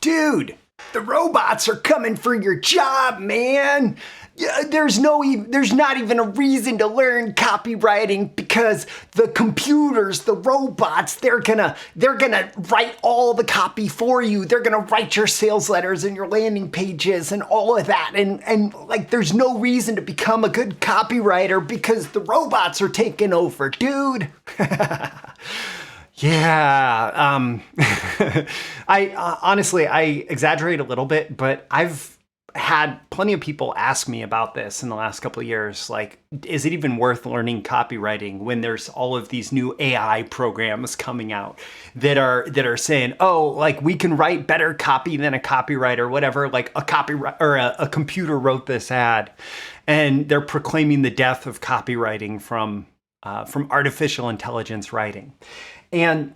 Dude, the robots are coming for your job, man. There's not even a reason to learn copywriting because the computers, the robots, they're gonna write all the copy for you. They're gonna write your sales letters and your landing pages and all of that. And like, there's no reason to become a good copywriter because the robots are taking over, dude. Yeah, I honestly, I exaggerate a little bit, but I've had plenty of people ask me about this in the last couple of years. Like, is it even worth learning copywriting when there's all of these new AI programs coming out that are saying, oh, like we can write better copy than a copywriter, whatever, like a copyright or a computer wrote this ad, and they're proclaiming the death of copywriting from artificial intelligence writing. And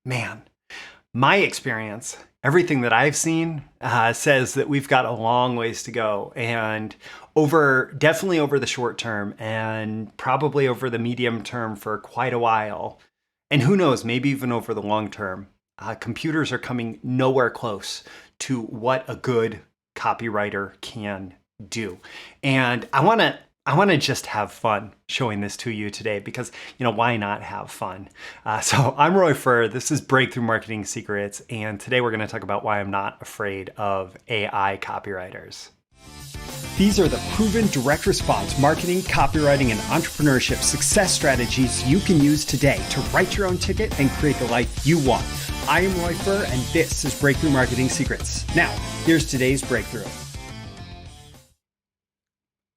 man, my experience, everything that I've seen says that we've got a long ways to go, and definitely over the short term and probably over the medium term for quite a while. And who knows, maybe even over the long term, computers are coming nowhere close to what a good copywriter can do. And I want to just have fun showing this to you today because, why not have fun? So I'm Roy Furr. This is Breakthrough Marketing Secrets. And today we're going to talk about why I'm not afraid of AI copywriters. These are the proven direct response marketing, copywriting, and entrepreneurship success strategies you can use today to write your own ticket and create the life you want. I am Roy Furr, and this is Breakthrough Marketing Secrets. Now, here's today's breakthrough.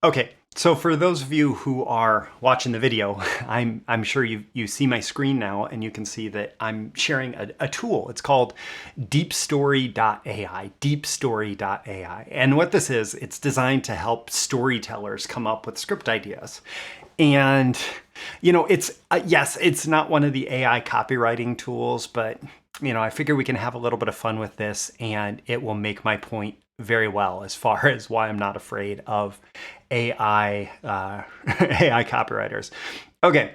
Okay. So for those of you who are watching the video, I'm sure you see my screen now, and you can see that I'm sharing a tool. It's called deepstory.ai, deepstory.ai. And what this is, it's designed to help storytellers come up with script ideas. And, it's not one of the AI copywriting tools, but, I figure we can have a little bit of fun with this, and it will make my point very well as far as why I'm not afraid of AI copywriters. Okay,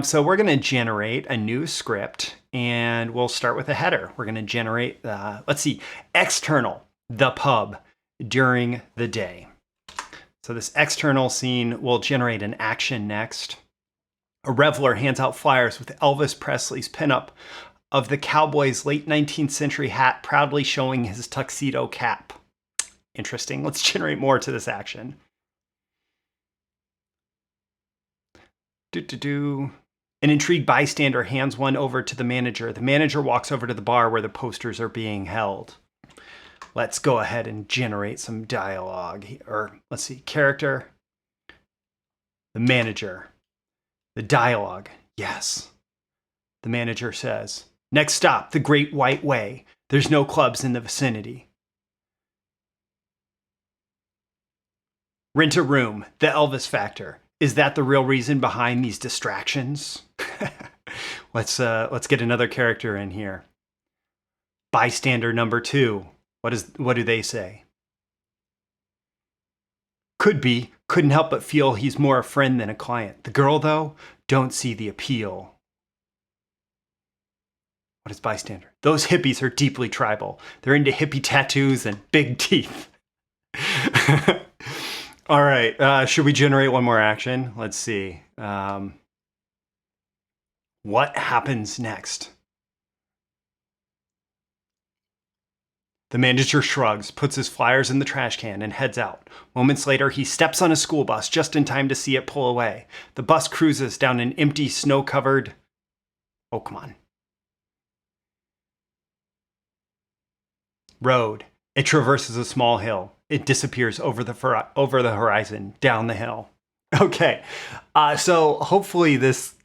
so we're going to generate a new script, and we'll start with a header. We're going to generate, external, the pub, during the day. So this external scene will generate an action next. A reveler hands out flyers with Elvis Presley's pinup of the cowboy's late 19th century hat proudly showing his tuxedo cap. Interesting. Let's generate more to this action. An intrigued bystander hands one over to the manager. The manager walks over to the bar where the posters are being held. Let's go ahead and generate some dialogue. Character, the manager, the dialogue. Yes. The manager says, next stop, the Great White Way. There's no clubs in the vicinity. Rent a room, the Elvis factor. Is that the real reason behind these distractions? Let's get another character in here. Bystander number 2. What do they say? Couldn't help but feel he's more a friend than a client. The girl, though, don't see the appeal. What is bystander? Those hippies are deeply tribal. They're into hippie tattoos and big teeth. All right, should we generate one more action? Let's see. What happens next? The manager shrugs, puts his flyers in the trash can, and heads out. Moments later, he steps on a school bus just in time to see it pull away. The bus cruises down an empty, snow-covered... Oh, come on. Road. It traverses a small hill. It disappears over the horizon, down the hill. Okay, so hopefully this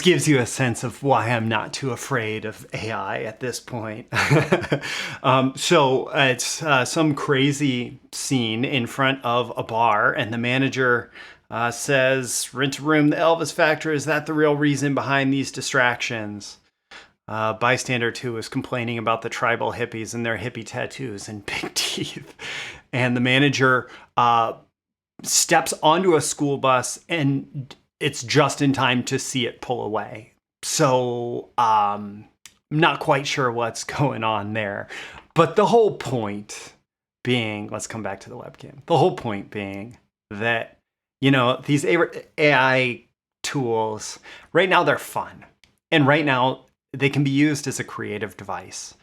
gives you a sense of why I'm not too afraid of AI at this point. So it's some crazy scene in front of a bar, and the manager says, "Rent a room, the Elvis factor. Is that the real reason behind these distractions?" Bystander 2 is complaining about the tribal hippies and their hippie tattoos and big teeth. And the manager steps onto a school bus, and it's just in time to see it pull away. So I'm not quite sure what's going on there. But the whole point being, let's come back to the webcam. The whole point being that, these AI tools, right now they're fun. And right now they can be used as a creative device.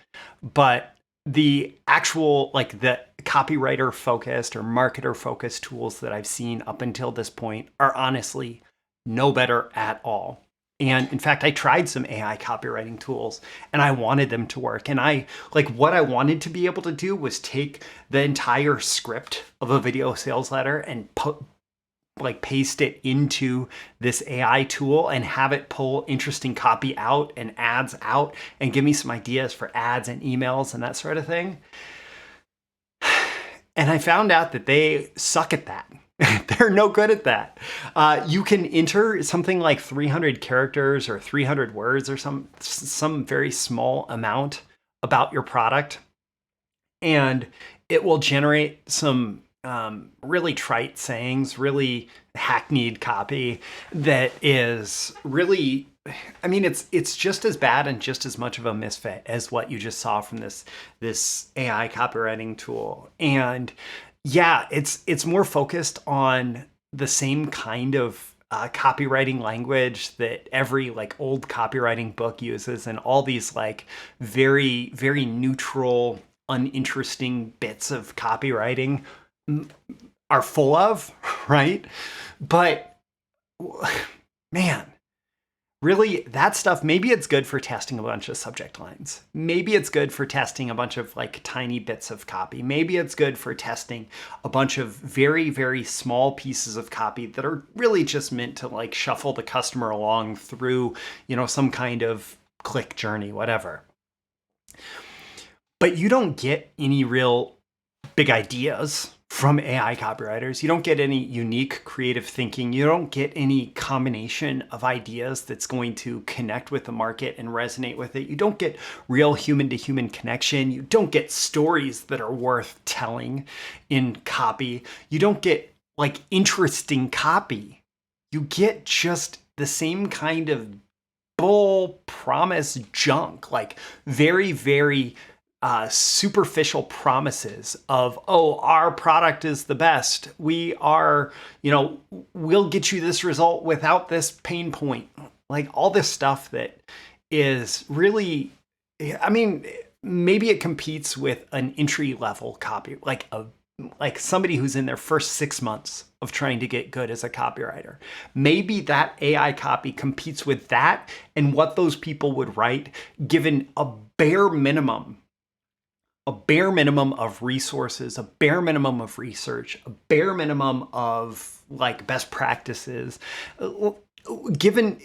But the actual, like the copywriter focused or marketer focused tools that I've seen up until this point are honestly no better at all. And in fact, I tried some AI copywriting tools and I wanted them to work. And what I wanted to be able to do was take the entire script of a video sales letter and paste it into this AI tool and have it pull interesting copy out and ads out and give me some ideas for ads and emails and that sort of thing. And I found out that they suck at that. They're no good at that. You can enter something like 300 characters or 300 words or some very small amount about your product, and it will generate some really trite sayings, really hackneyed copy that is really, I mean, it's just as bad and just as much of a misfit as what you just saw from this AI copywriting tool. And yeah, it's more focused on the same kind of copywriting language that every old copywriting book uses, and all these very, very neutral, uninteresting bits of copywriting are full of, right? But man, really, that stuff, maybe it's good for testing a bunch of subject lines. Maybe it's good for testing a bunch of tiny bits of copy. Maybe it's good for testing a bunch of very, very small pieces of copy that are really just meant to shuffle the customer along through, some kind of click journey, whatever. But you don't get any real big ideas from AI copywriters. You don't get any unique creative thinking. You don't get any combination of ideas that's going to connect with the market and resonate with it. You don't get real human to human connection. You don't get stories that are worth telling in copy. You don't get interesting copy. You get just the same kind of bull promise junk, very, very superficial promises of, oh, our product is the best. We are, we'll get you this result without this pain point. All this stuff that is really, I mean, maybe it competes with an entry level copy, like somebody who's in their first 6 months of trying to get good as a copywriter. Maybe that AI copy competes with that and what those people would write given a bare minimum of resources, a bare minimum of research, a bare minimum of best practices. Given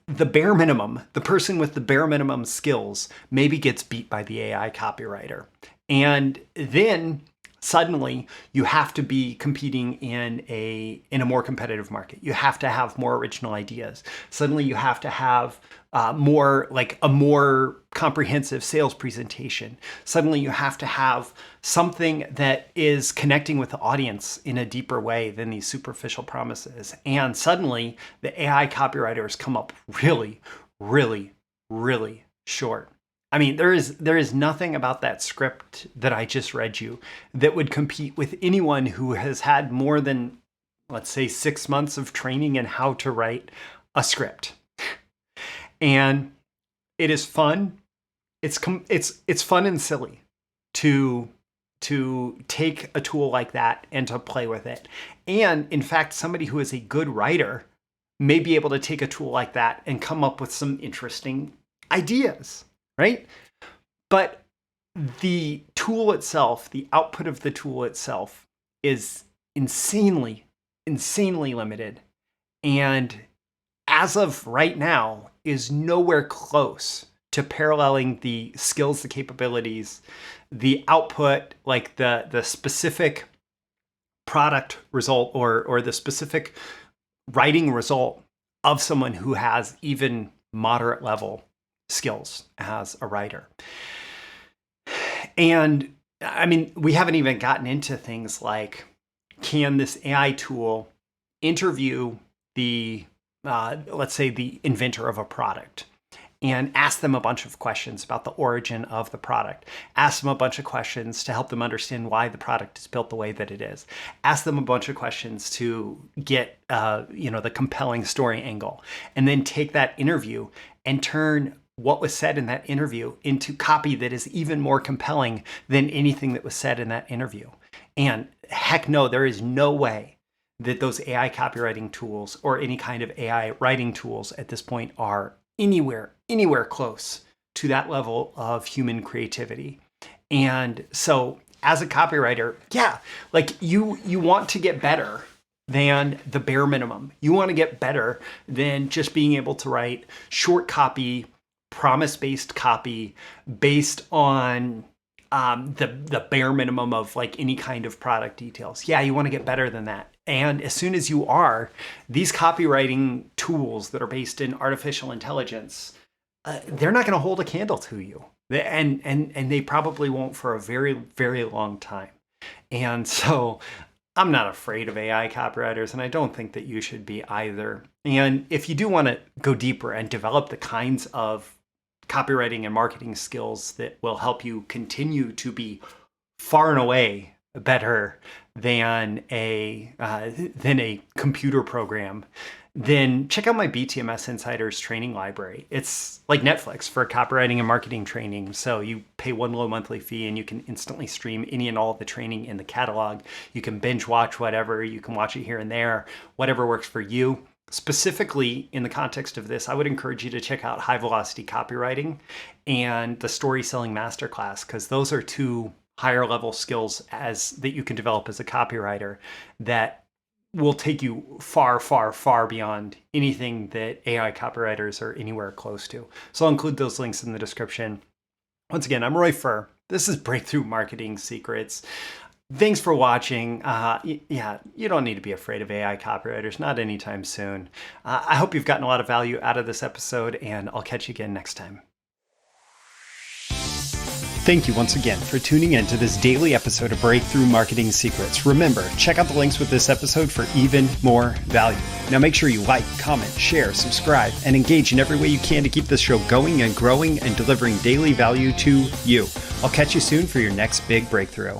the bare minimum, the person with the bare minimum skills maybe gets beat by the AI copywriter. And then suddenly you have to be competing in a more competitive market. You have to have more original ideas. Suddenly you have to have a more comprehensive sales presentation. Suddenly you have to have something that is connecting with the audience in a deeper way than these superficial promises. And suddenly the AI copywriters come up really, really, really short. I mean, there is nothing about that script that I just read you that would compete with anyone who has had more than, let's say, 6 months of training in how to write a script. And it is fun. It's fun and silly to take a tool like that and to play with it. And in fact, somebody who is a good writer may be able to take a tool like that and come up with some interesting ideas, right? But the tool itself, the output of the tool itself is insanely limited. And as of right now, is nowhere close to paralleling the skills, the capabilities, the output, the specific product result or the specific writing result of someone who has even moderate level skills as a writer. And I mean, we haven't even gotten into things like, can this AI tool interview the let's say, the inventor of a product, and ask them a bunch of questions about the origin of the product. Ask them a bunch of questions to help them understand why the product is built the way that it is. Ask them a bunch of questions to get the compelling story angle, and then take that interview and turn what was said in that interview into copy that is even more compelling than anything that was said in that interview. And heck no, there is no way that those AI copywriting tools or any kind of AI writing tools at this point are anywhere close to that level of human creativity. And so as a copywriter, you want to get better than the bare minimum. You want to get better than just being able to write short copy, promise-based copy based on the bare minimum of like any kind of product details. Yeah, you want to get better than that. And as soon as you are, these copywriting tools that are based in artificial intelligence, they're not going to hold a candle to you. And they probably won't for a very, very long time. And so I'm not afraid of AI copywriters, and I don't think that you should be either. And if you do want to go deeper and develop the kinds of copywriting and marketing skills that will help you continue to be far and away better than a computer program, then check out my BTMS Insiders training library. It's like Netflix for copywriting and marketing training. So you pay one low monthly fee and you can instantly stream any and all of the training in the catalog. You can binge watch whatever, you can watch it here and there, whatever works for you. Specifically in the context of this, I would encourage you to check out High Velocity Copywriting and the Story Selling Masterclass, because those are two higher level skills that you can develop as a copywriter that will take you far, far, far beyond anything that AI copywriters are anywhere close to. So I'll include those links in the description. Once again, I'm Roy Furr. This is Breakthrough Marketing Secrets. Thanks for watching. You don't need to be afraid of AI copywriters, not anytime soon. I hope you've gotten a lot of value out of this episode, and I'll catch you again next time. Thank you once again for tuning in to this daily episode of Breakthrough Marketing Secrets. Remember, check out the links with this episode for even more value. Now make sure you like, comment, share, subscribe, and engage in every way you can to keep this show going and growing and delivering daily value to you. I'll catch you soon for your next big breakthrough.